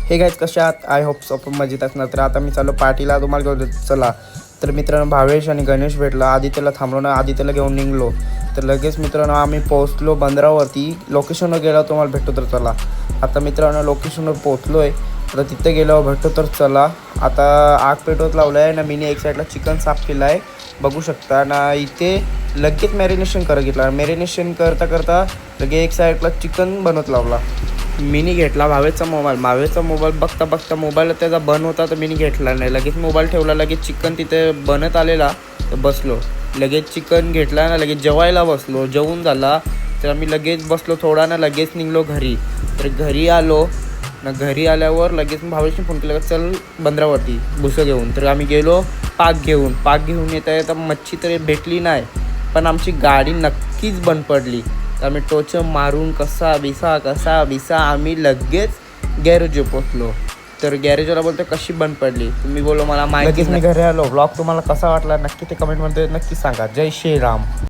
हे गाईज कशा आहात? आय होप आपण मजेत असणार. तर आता मी चाललो पार्टीला, तुम्हाला घेऊन चला. तर मित्रांनो भावेश आणि गणेश भेटला. आदित्यला थांबलो ना, आदित्यला घेऊन निघलो. तर लगेच मित्रांनो आम्ही पोहोचलो बंदरावरती. लोकेशनवर गेलो, तुम्हाला भेटतो तर चला. आता मित्रांनो लोकेशनवर पोहोचलो आहे. आता तिथे गेल्यावर भेटतो तर चला. आता आग पेटवत लावलं आहे ना, मीने एक साईडला चिकन साफ केलं आहे, बघू शकता ना. इथे लगेच मॅरिनेशन करत घेतला. मॅरिनेशन करता करता लगेच एक साईडला चिकन बनवत लावला. मीनी घेतला भावेचा मोबाईल बघता बघता मोबाईल त्याचा बंद होता, तर मीनी घेतला नाही. लगेच मोबाईल ठेवला, लगेच चिकन तिथे बनत आलेला, तर बसलो. लगेच चिकन घेतला ना, लगेच जेवायला बसलो. जेवून झाला तर आम्ही लगेच बसलो थोडा ना, लगेच निघलो घरी. तर घरी आलो ना, घरी आल्यावर लगेच मी भावेशने फोन केला, चल बंदरावरती भुसं घेऊन. तर आम्ही गेलो पाक घेऊन येता मच्छी तर भेटली नाही, पण आमची गाडी नक्कीच बंद पडली. तर आम्ही टोचं मारून कसा बिसा आम्ही लगेच गॅरेजवर पोचलो. तर गॅरेजवाला बोलतो कशी बंद पडली, तुम्ही बोलो मला माहिती. लगेच मी घरी आलो. ब्लॉग तुम्हाला कसा वाटला नक्की ते कमेंटमध्ये नक्की सांगा. जय श्रीराम.